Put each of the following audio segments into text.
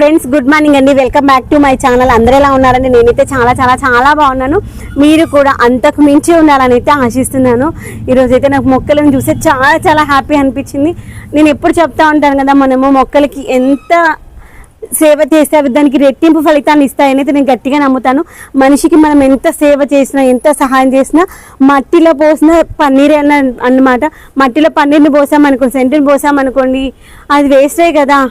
Friends good morning అండి. Welcome back to my channel. అందరూ ఎలా ఉన్నారండి? నేనైతే చాలా చాలా చాలా బాగున్నాను. మీరు కూడా అంతకు మించి ఉండాలని అయితే ఆశిస్తున్నాను. ఈరోజు అయితే నాకు మొక్కలను చూస్తే చాలా చాలా హ్యాపీ అనిపించింది. నేను ఎప్పుడు చెప్తా ఉంటాను కదా, మనము మొక్కలకి ఎంత సేవ చేస్తే అవి దానికి రెట్టింపు ఫలితాన్ని ఇస్తాయని అయితే నేను గట్టిగా నమ్ముతాను. మనిషికి మనం ఎంత సేవ చేసినా, ఎంత సహాయం చేసినా, మట్టిలో పోసిన పన్నీర్ అన్నమాట. మట్టిలో పన్నీర్ని పోసామనుకోండి, సెంటుని పోసామనుకోండి, అది వేస్టే కదా.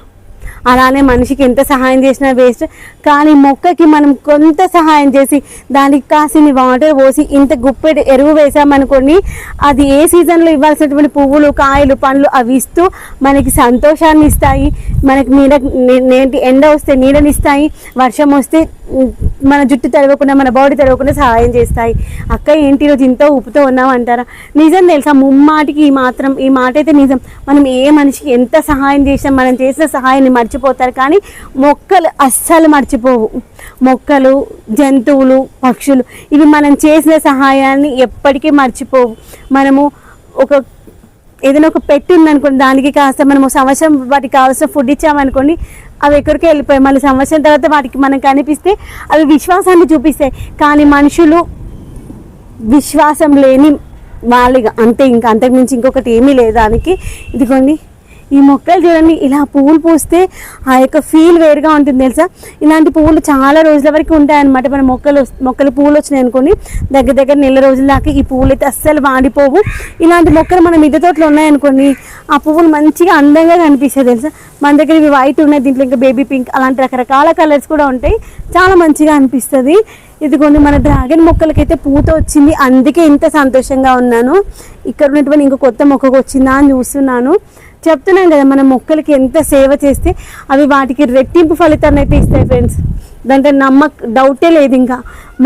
అలానే మనిషికి ఎంత సహాయం చేసినా వేస్ట్. కానీ మొక్కకి మనం కొంత సహాయం చేసి దానికి కాసిని వాటర్ పోసి ఇంత గుప్పెడు ఎరువు వేసామనుకోండి, అది ఏ సీజన్లో ఇవ్వాల్సినటువంటి పువ్వులు, కాయలు, పండ్లు అవి ఇస్తూ మనకి సంతోషాన్ని ఇస్తాయి. మనకి ఎండ వస్తే నీడనిస్తాయి, వర్షం వస్తే మన జుట్టు తడవకుండా, మన బాడీ తడవకుండా సహాయం చేస్తాయి. అక్క ఏంటి ఈరోజు ఇంత ఉప్పుతో ఉన్నావు అంటారా? నిజం తెలుసా, ముమ్మాటికి ఈ మాట అయితే నిజం. మనం ఏ మనిషికి ఎంత సహాయం చేసినా మనం చేసిన సహాయాన్ని మర్చిపోతారు, కానీ మొక్కలు అస్సలు మర్చిపోవు. మొక్కలు, జంతువులు, పక్షులు ఇవి మనం చేసిన సహాయాన్ని ఎప్పటికీ మర్చిపోవు. మనము ఏదైనా ఒక పెట్టి ఉందనుకోండి, దానికి కాస్త మనము సంవత్సరం వాటికి కావాల్సిన ఫుడ్ ఇచ్చామనుకోండి, అవి ఎక్కడికి వెళ్ళిపోయాయి. మళ్ళీ సంవత్సరం తర్వాత వాటికి మనకు కనిపిస్తే అవి విశ్వాసాన్ని చూపిస్తాయి. కానీ మనుషులు విశ్వాసం లేని వాళ్ళుగా అంతే, ఇంకా అంతకుమించి ఇంకొకటి ఏమీ లేదు దానికి. ఇదిగోండి ఈ మొక్కలు చూడండి, ఇలా పువ్వులు పూస్తే ఆ యొక్క ఫీల్ వేరుగా ఉంటుంది తెలుసా. ఇలాంటి పువ్వులు చాలా రోజుల వరకు ఉంటాయన్నమాట. మన మొక్కలు పువ్వులు వచ్చినాయి అనుకోండి, దగ్గర నెల రోజుల దాకా ఈ పువ్వులు అయితే అస్సలు వాడిపోవు. ఇలాంటి మొక్కలు మన మిద్దె తోటలో ఉన్నాయనుకోండి, ఆ పువ్వులు మంచిగా అందంగా కనిపిస్తాయి తెలుసా. మన దగ్గర ఇవి వైట్ ఉన్నాయి, దీంట్లో ఇంకా బేబీ పింక్ అలాంటి రకరకాల కలర్స్ కూడా ఉంటాయి, చాలా మంచిగా అనిపిస్తుంది. ఇదిగోండి మన డ్రాగన్ మొక్కలకైతే పూత వచ్చింది, అందుకే ఇంత సంతోషంగా ఉన్నాను. ఇక్కడ ఉన్నటువంటి ఇంకో కొత్త మొక్కకు వచ్చిందా అని చూస్తున్నాను. చెప్తున్నాను కదా, మన మొక్కలకి ఎంత సేవ చేస్తే అవి వాటికి రెట్టింపు ఫలితాన్ని అయితే ఇస్తాయి ఫ్రెండ్స్. దాంట్లో డౌటే లేదు. ఇంకా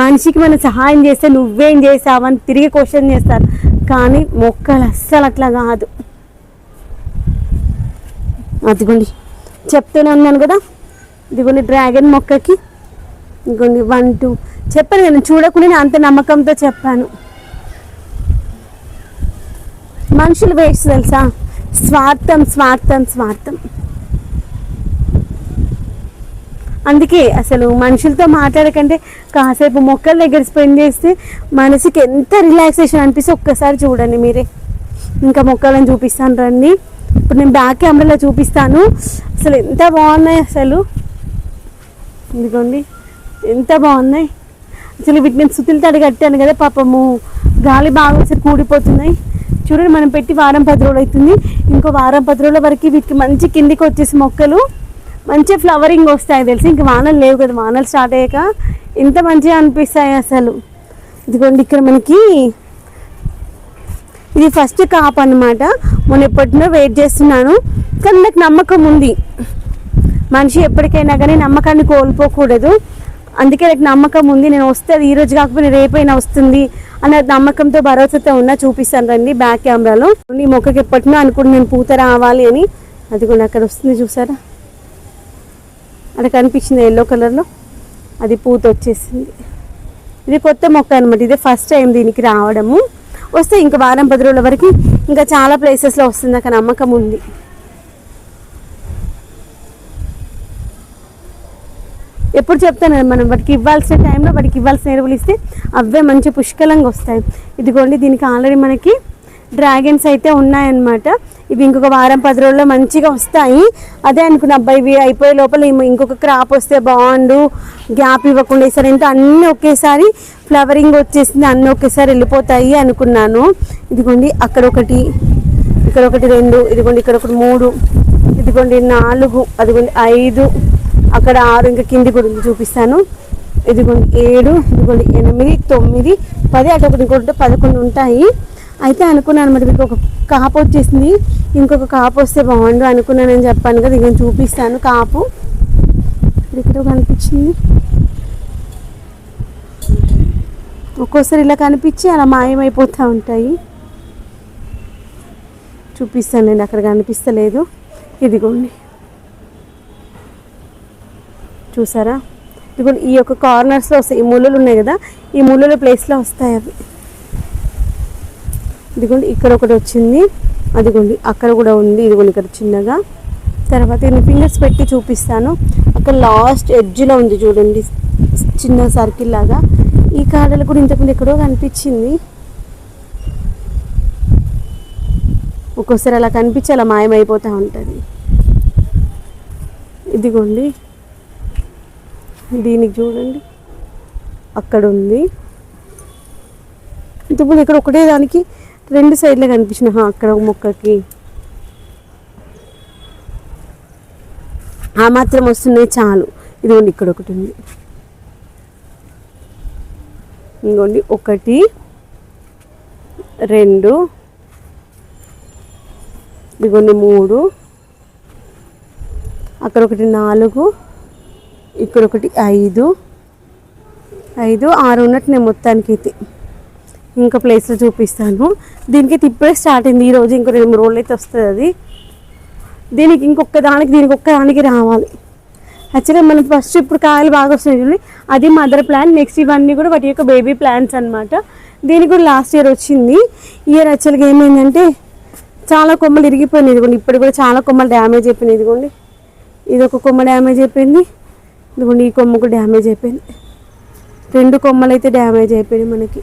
మనిషికి మనం సహాయం చేస్తే నువ్వేం చేసావని తిరిగి క్వశ్చన్ చేస్తారు, కానీ మొక్కలు అస్సలు అట్లా కాదు. అదిగోండి చెప్తూనే ఉన్నాను కదా, ఇదిగోండి డ్రాగన్ మొక్కకి ఇదిగోండి 1 2 చెప్పాను కదా, చూడకుండా నేను అంత నమ్మకంతో చెప్పాను. మనుషులు వేస్ట్ తెలుసా, స్వార్థం స్వార్థం స్వార్థం. అందుకే అసలు మనుషులతో మాట్లాడకంటే కాసేపు మొక్కల దగ్గర స్పెండ్ చేస్తే మనసుకి ఎంత రిలాక్సేషన్ అనిపిస్తే ఒక్కసారి చూడండి మీరే. ఇంకా మొక్కలను చూపిస్తాను రండి. ఇప్పుడు నేను బ్యాక్ కెమెరాలో చూపిస్తాను. అసలు ఎంత బాగున్నాయి అసలు, ఇదిగోండి ఎంత బాగున్నాయి అసలు. వీటిని నేను సుతులు తడి కట్టాను కదా, పాపము గాలి బాగా ఒకసారి కూడిపోతున్నాయి. చూడండి, మనం పెట్టి వారం 10 రోజులు అవుతుంది. ఇంకో వారం 10 రోజుల వరకు వీటికి మంచి కిందికి వచ్చేసి మొక్కలు మంచి ఫ్లవరింగ్ వస్తాయి తెలిసి. ఇంక వానలు లేవు కదా, వానలు స్టార్ట్ అయ్యాక ఎంత మంచిగా అనిపిస్తాయి అసలు. ఇదిగోండి ఇక్కడ మనకి ఇది ఫస్ట్ కాప్ అన్నమాట. మొన్న ఎప్పటినో వెయిట్ చేస్తున్నాను, కానీ నాకు నమ్మకం ఉంది. మనిషి ఎప్పటికైనా కానీ నమ్మకాన్ని కోల్పోకూడదు. అందుకే నాకు నమ్మకం ఉంది, నేను వస్తుంది ఈరోజు కాకపోయినా రేపైనా వస్తుంది అన్న నమ్మకంతో, భరోసాతో ఉన్నా. చూపిస్తాను రండి బ్యాక్ కెమెరాలో. ఈ మొక్కకి ఎప్పటినో అనుకుంటే నేను పూత రావాలి అని. అది కూడా అక్కడ వస్తుంది చూసారా, అక్కడ కనిపించింది ఎల్లో కలర్లో, అది పూత వచ్చేసింది. ఇది కొత్త మొక్క అనమాట, ఇదే ఫస్ట్ టైం దీనికి రావడము. వస్తే ఇంకా వారం 10 రోజుల వరకు ఇంకా చాలా ప్లేసెస్లో వస్తుంది, నాకు నమ్మకం ఉంది. ఎప్పుడు చెప్తాను మనం వాటికి ఇవ్వాల్సిన టైంలో వాటికి ఇవ్వాల్సిన ఎరువులు ఇస్తే అవే మంచి పుష్కలంగా వస్తాయి. ఇదిగోండి దీనికి ఆల్రెడీ మనకి డ్రాగన్స్ అయితే ఉన్నాయన్నమాట. ఇవి ఇంకొక వారం 10 రోజుల్లో మంచిగా వస్తాయి. అదే అనుకున్న అబ్బాయి ఇవి అయిపోయే లోపల ఇంకొక క్రాప్ వస్తే బాగుండు, గ్యాప్ ఇవ్వకుండా ఈసారి ఏంటో అన్నీ ఒకేసారి ఫ్లవరింగ్ వచ్చేసింది, అన్నీ ఒకేసారి వెళ్ళిపోతాయి అనుకున్నాను. ఇదిగోండి అక్కడ ఒకటి, ఇక్కడ ఒకటి 2, ఇదిగోండి ఇక్కడ ఒకటి 3, ఇదిగోండి 4, అదిగోండి 5, అక్కడ 6, ఇంకా కింది కూడా చూపిస్తాను. ఇదిగోండి 7, ఇదిగోండి 8, 9, 10, అటు ఒకటి ఇంకోటి 11 ఉంటాయి. అయితే అనుకున్నాను అనమాట, మీకు ఒక కాపు వచ్చేసింది, ఇంకొక కాపు వస్తే బాగుండు అనుకున్నానని చెప్పాను కదా. ఇక చూపిస్తాను కాపు. ఇక్కడ కనిపించింది, ఒక్కోసారి ఇలా కనిపించి అలా మాయమైపోతూ ఉంటాయి. చూపిస్తాను నేను, అక్కడ కనిపిస్తలేదు. ఇదిగోండి చూసారా, ఇదిగోండి ఈ యొక్క కార్నర్స్లో వస్తాయి, ఈ ముళ్ళలు ఉన్నాయి కదా, ఈ ముళ్ళల ప్లేస్లో వస్తాయి అవి. ఇదిగోండి ఇక్కడ ఒకటి వచ్చింది, అదిగోండి అక్కడ కూడా ఉంది, ఇదిగోండి ఇక్కడ చిన్నగా. తర్వాత నేను ఫింగర్స్ పెట్టి చూపిస్తాను. అక్కడ లాస్ట్ ఎడ్జ్లో ఉంది చూడండి, చిన్న సర్కిల్ లాగా. ఈ కాడలు కూడా ఇంతకుముందు ఎక్కడో కనిపించింది. ఒక్కోసారి అలా కనిపించి అలా మాయమైపోతూ ఉంటుంది. ఇదిగోండి, దీనికి చూడండి అక్కడ ఉంది. ఇంతకుముందు ఇక్కడ ఒకటే దానికి 2 సైడ్లే కనిపించిన. అక్కడ ఒక మొక్కకి ఆ మాత్రం వస్తున్నాయి చాలు. ఇదిగోండి ఇక్కడ ఒకటి ఉంది. ఇదిగోండి 1 2, ఇదిగోండి 3, అక్కడ ఒకటి 4, ఇక్కడ ఒకటి 5, 6 ఉన్నట్టు నేను మొత్తానికి అయితే. ఇంకా ప్లేస్లో చూపిస్తాను. దీనికి ఇప్పుడే స్టార్ట్ అయింది. ఈరోజు ఇంకో 2-3 రోజులు అయితే వస్తుంది అది. దీనికి దీనికి ఒక్కదానికి రావాలి. యాక్చువల్గా మనకి ఫస్ట్ ఇప్పుడు కాయలు బాగా వస్తున్నాయి చూడండి, అది మదర్ ప్లాంట్. నెక్స్ట్ ఇవన్నీ కూడా వాటి యొక్క బేబీ ప్లాంట్స్ అనమాట. దీనికి కూడా లాస్ట్ ఇయర్ వచ్చింది. ఇయర్ యాక్చువల్గా ఏమైందంటే చాలా కొమ్మలు ఇరిగిపోయినాయి. ఇదిగోండి ఇప్పుడు కూడా చాలా కొమ్మలు డ్యామేజ్ అయిపోయినాయి. ఇదిగోండి ఇది ఒక కొమ్మ డ్యామేజ్ అయిపోయింది. ఇదిగోండి ఈ కొమ్మ కూడా డ్యామేజ్ అయిపోయింది. 2 కొమ్మలు అయితే డ్యామేజ్ అయిపోయినాయి మనకి.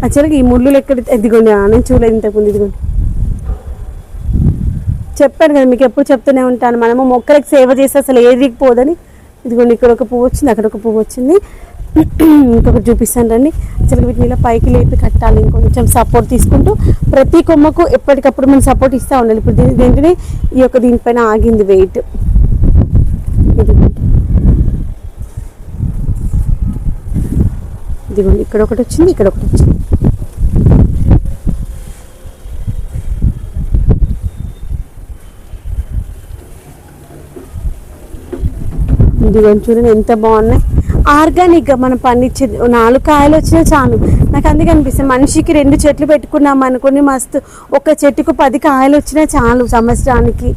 యాక్చువల్గా ఈ ముళ్ళు ఎక్కడ, ఇదిగోండి నేను చూడలేదు ఇంతకుముందు. ఇదిగోండి చెప్పాను కదా మీకు, ఎప్పుడు చెప్తూనే ఉంటాను, మనము మొక్కలకు సేవ చేస్తే అసలు ఏది పోదని. ఇదిగోండి ఇక్కడ ఒక పువ్వు వచ్చింది, అక్కడ ఒక పువ్వు వచ్చింది. ఇంకొకటి చూపిస్తాను రండి. యాక్చువల్గా వీటిని ఇలా పైకి లేపి కట్టాలి. ఇంకొంచెం సపోర్ట్ తీసుకుంటూ ప్రతి కొమ్మకు ఎప్పటికప్పుడు మనం సపోర్ట్ ఇస్తూ ఉండాలి. ఇప్పుడు దీంట్లోనే ఈ యొక్క దీనిపైన ఆగింది వెయిట్. ఇదిగోండి ఇక్కడ ఒకటి వచ్చింది, ఇక్కడ ఒకటి వచ్చింది. ఇదిగోండి చూడండి ఎంత బాగున్నాయి. ఆర్గానిక్గా మనం పండించేది 4 కాయలు వచ్చినా చాలు. నాకు అందుకే అనిపిస్తుంది, మనిషికి 2 చెట్లు పెట్టుకున్నాం అనుకుని మస్తు, ఒక చెట్టుకు 10 కాయలు వచ్చినా చాలు. సంవత్సరానికి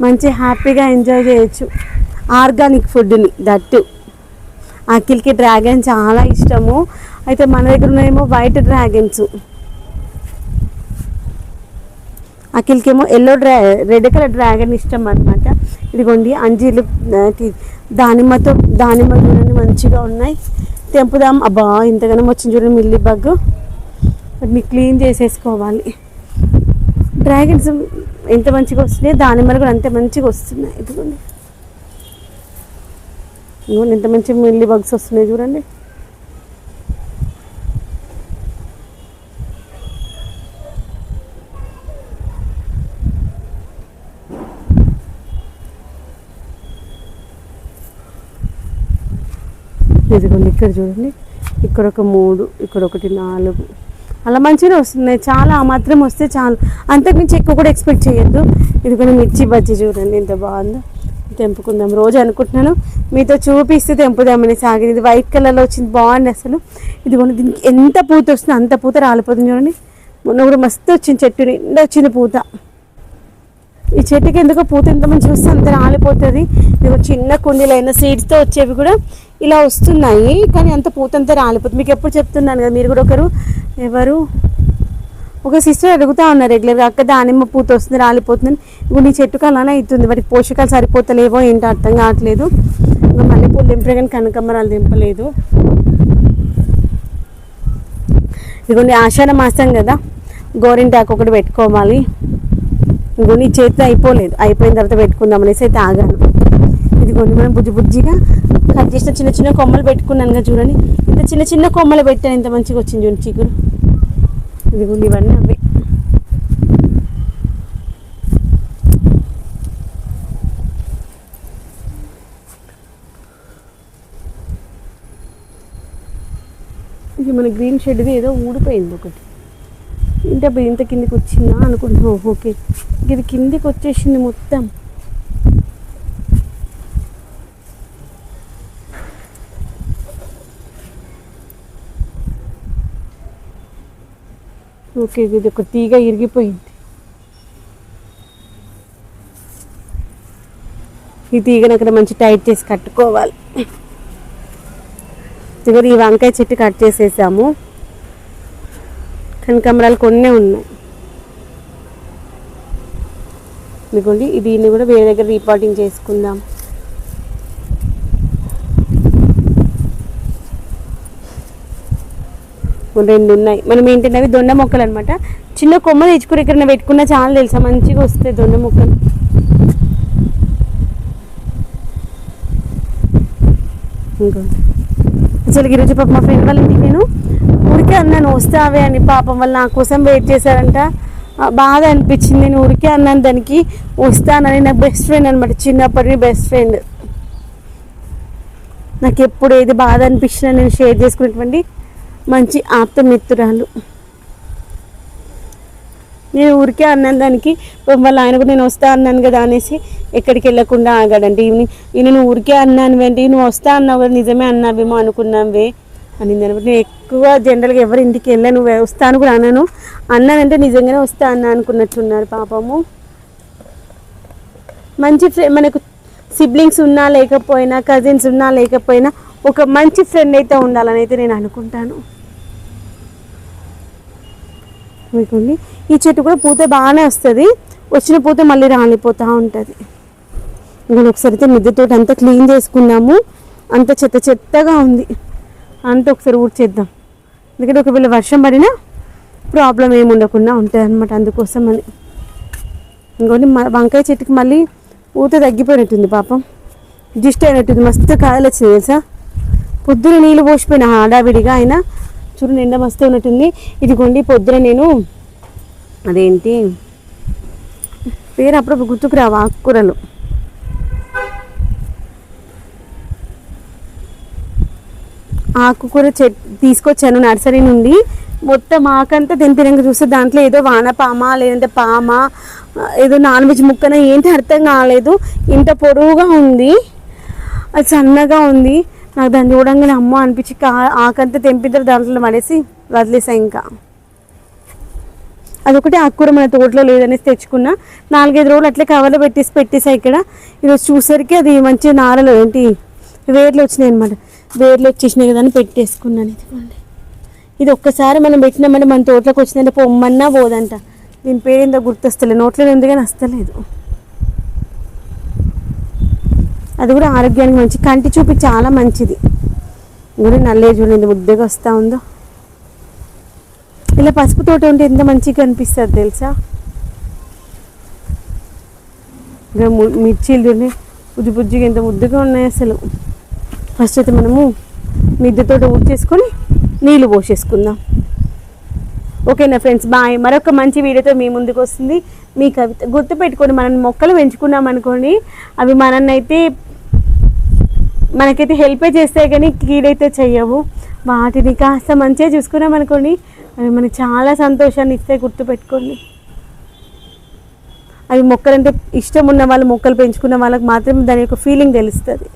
మంచి హ్యాపీగా ఎంజాయ్ చేయొచ్చు ఆర్గానిక్ ఫుడ్ని. దట్టు అఖిల్కి డ్రాగన్ చాలా ఇష్టము. అయితే మన దగ్గర ఉన్నాయేమో వైట్ డ్రాగన్స్, అఖిల్కేమో రెడ్ కలర్ డ్రాగన్ ఇష్టం అనమాట. ఇదిగోండి అంజీలు దానిమ్మ చూడండి మంచిగా ఉన్నాయి. తెంపుదాం. అబ్బా ఇంతగానో వచ్చింది చూడండి మిల్లీ బగ్. వాటిని క్లీన్ చేసేసుకోవాలి. డ్రాగన్స్ ఎంత మంచిగా వస్తున్నాయి, దానిమ్మలు కూడా అంతే మంచిగా వస్తున్నాయి. ఇదిగోండి ఎంత మంచి మిల్లీ బగ్స్ వస్తున్నాయి చూడండి. ఇదిగోండి ఇక్కడ చూడండి, ఇక్కడ ఒక 3, ఇక్కడ ఒకటి 4, అలా మంచిగా వస్తున్నాయి. చాలా ఆ మాత్రం వస్తే చాలు, అంతకుమించి ఎక్కువ కూడా ఎక్స్పెక్ట్ చేయొద్దు. ఇదిగోండి మిర్చి బజ్జీ చూడండి ఎంత బాగుందో. తెంపుకుందాం రోజు అనుకుంటున్నాను మీతో చూపిస్తే తెంపుదామని సాగింది. ఇది వైట్ కలర్లో వచ్చింది, బాగుంది అసలు. ఇదిగోండి దీనికి ఎంత పూత వస్తుందో అంత పూత రాలిపోతుంది చూడండి. మొన్న కూడా మస్తు వచ్చింది, చెట్టు నిండా వచ్చింది పూత. ఈ చెట్టుకి ఎందుకో పూత ఎంత మంచిగా వస్తే అంత రాలిపోతుంది. ఇదిగో చిన్న కుండీలైన సీడ్స్తో వచ్చేవి కూడా ఇలా వస్తున్నాయి, కానీ అంత పూత అంతా రాలిపోతుంది. మీకు ఎప్పుడు చెప్తున్నాను కదా, మీరు కూడా ఒక సిస్టర్ అడుగుతూ ఉన్నారు రెగ్యులర్గా, అక్క దానిమ్మ పూత వస్తుంది రాలిపోతుందని. ఇప్పుడు నీ చెట్టుకు అలానే అవుతుంది, వాటికి పోషకాలు సరిపోతలేవో ఏంటో అర్థం కావట్లేదు. ఇంకా మల్లెపూలు దింపే కానీ కనకాంబరాలు దింపలేదు. ఇదిగోండి ఆషాఢ మాసం కదా, గోరింటాకు ఒకటి పెట్టుకోవాలి. ఇంకొన్ని చేతితో అయిపోయిన తర్వాత పెట్టుకుందాం అనేసి అయితే ఆగాను. ఇదిగోండి మనం బుజ్జిగా కట్ చేసిన చిన్న చిన్న కొమ్మలు పెట్టుకున్నాను కదా చూడండి. ఇంత చిన్న చిన్న కొమ్మలు పెట్టాను, ఎంత మంచిగా వచ్చింది చూడండి చిగురు. ఇదిగోండి ఇవన్నీ అవే. ఇది మన గ్రీన్ షెడ్ది ఏదో ఊడిపోయింది ఒకటి. ఇంటే ఇంత కిందికి వచ్చిందా అనుకుంటున్నా. ఓకే ఇది కిందికి వచ్చేసింది మొత్తం. ఓకే ఇది ఒక తీగ ఇరిగిపోయింది. ఈ తీగను అక్కడ మంచి టైట్ చేసి కట్టుకోవాలి. చివరి ఈ వంకాయ చెట్టు కట్ చేసేసాము. కనకాంబరాలు కొన్నే ఉన్నాయి. ఇదిగోండి దీన్ని కూడా వేరే దగ్గర రీపాటింగ్ చేసుకుందాం. రెండు ఉన్నాయి. మనం ఏంటంటే అవి దొండ మొక్కలు అనమాట. చిన్న కొమ్మ తెచ్చుకుని ఎక్కడైనా పెట్టుకున్నా చాలా తెలుసా, మంచిగా వస్తాయి దొండ మొక్కలు. ఇంకోటి అసలు ఈరోజు పాప మా ఫ్రెండ్ వాళ్ళ ఇంటికి నేను ఊరికే అన్నాను వస్తావే అని. పాపం వాళ్ళు నా కోసం వెయిట్ చేశారంట. బాధ అనిపించింది. నేను ఊరికే అన్నాను దానికి వస్తానని. నా బెస్ట్ ఫ్రెండ్ అనమాట, చిన్నప్పటి బెస్ట్ ఫ్రెండ్. నాకు ఎప్పుడు ఏది బాధ అనిపించినా నేను షేర్ చేసుకునేటువంటి మంచి ఆప్తమిత్రురాలు. నేను ఊరికే అన్నాను దానికి. వాళ్ళ ఆయన కూడా నేను వస్తా అన్నాను కదా అనేసి ఎక్కడికి వెళ్ళకుండా ఆగాడంటే ఈయన నువ్వు ఊరికే అన్నాను వెంటి, నువ్వు వస్తా అన్నావు కదా నిజమే అన్నావేమో అనుకున్నావే అనింది అనమాట. నేను ఎక్కువ జనరల్గా ఎవరి ఇంటికి వెళ్ళాను, వస్తాను కూడా అన్నానంటే నిజంగానే వస్తా అన్నా అనుకున్నట్టున్నారు పాపము. మంచి ఫ్రెండ్ మనకు సిబ్లింగ్స్ ఉన్నా లేకపోయినా, కజిన్స్ ఉన్నా లేకపోయినా ఒక మంచి ఫ్రెండ్ అయితే ఉండాలని అయితే నేను అనుకుంటాను. మీకుండి ఈ చెట్టు కూడా పూత బాగానే వస్తుంది. వచ్చిన పూత మళ్ళీ రాలిపోతూ ఉంటుంది. ఇంకా ఒకసారి అయితే మిద్దెతో అంతా క్లీన్ చేసుకున్నాము. అంత చెత్త చెత్తగా ఉంది. అంతా ఒకసారి ఊడ్చేద్దాం. ఎందుకంటే ఒకవేళ వర్షం పడినా ప్రాబ్లం ఏమి ఉండకుండా ఉంటుంది అనమాట. అందుకోసం అని ఇంకోటి వంకాయ చెట్టుకి మళ్ళీ పూత తగ్గిపోయినట్టుంది పాపం. జిస్ట్ అయినట్టుంది. మస్తు కాయలు వచ్చినాయి తెలుసా. పొద్దున నీళ్ళు పోసిపోయినా హడావిడిగా. అయినా చూడు నిండా మస్తు ఉన్నట్టుంది. ఇదిగోండి పొద్దున నేను అదేంటి పేరు అప్పుడు గుర్తుకు రావు ఆకుకూరలు. ఆకుకూర తీసుకొచ్చాను నర్సరీ నుండి. మొత్తం ఆకంతా తెంపినాక చూస్తే దాంట్లో ఏదో వానపామ లేదంటే పామ ఏదో నాన్ వెజ్ ముక్కన ఏంటి అర్థం కాలేదు. ఇంత పొడవుగా ఉంది, అది సన్నగా ఉంది. నాకు దాన్ని చూడంగానే అమ్మ అనిపించి ఆకంతా తెంపిద్దరు దాంట్లో పడేసి వదిలేసా. ఇంకా అదొకటి ఆకుకూర మన తోటలో లేదనేసి తెచ్చుకున్నా. 4-5 రోజులు అట్లే కవర్లో పెట్టేసా. ఇక్కడ ఈరోజు చూసరికి అది మంచి నారలు ఏంటి వేర్లు వచ్చినాయి అనమాట. వేర్లు వచ్చేసినాయి కదా అని పెట్టేసుకున్నాను. ఇదిగోండి ఇది ఒక్కసారి మనం పెట్టినామంటే మన తోటలోకి వచ్చిందంటే పొమ్మన్నా పోదంట. దీని పేరు ఏందో గుర్తొస్తలేదు, నోట్లో ఉంది కానీ వస్తలేదు. అది కూడా ఆరోగ్యానికి మంచి, కంటి చూపు చాలా మంచిది. ఇంకా నల్లే చూడండి ముద్దగా వస్తూ ఉందో. ఇలా పసుపు తోట ఉంటే ఎంత మంచిగా అనిపిస్తుంది తెలుసా. ఇంకా మిర్చీలు చూడండి బుజ్జి బుజ్జిగా ఎంత ముద్దుగా ఉన్నాయి అసలు. ఫస్ట్ అయితే మనము మిద్దె తోట ఊడ్చేసుకొని నీళ్ళు పోసేసుకుందాం. ఓకేనా ఫ్రెండ్స్, బాయ్. మరొక మంచి వీడియోతో మీ ముందుకు వస్తుంది మీ కవిత. గుర్తుపెట్టుకొని మనం మొక్కలు పెంచుకున్నాం అనుకోండి, అవి మనకైతే హెల్పే చేస్తాయి కానీ కీడైతే చెయ్యవు. వాటిని కాస్త మంచిగా చూసుకున్నాం అనుకోండి, అవి మనకి చాలా సంతోషాన్ని ఇస్తాయి. గుర్తుపెట్టుకోండి. అవి మొక్కలంటే ఇష్టం ఉన్న వాళ్ళు, మొక్కలు పెంచుకున్న వాళ్ళకి మాత్రం దాని యొక్క ఫీలింగ్ తెలుస్తుంది.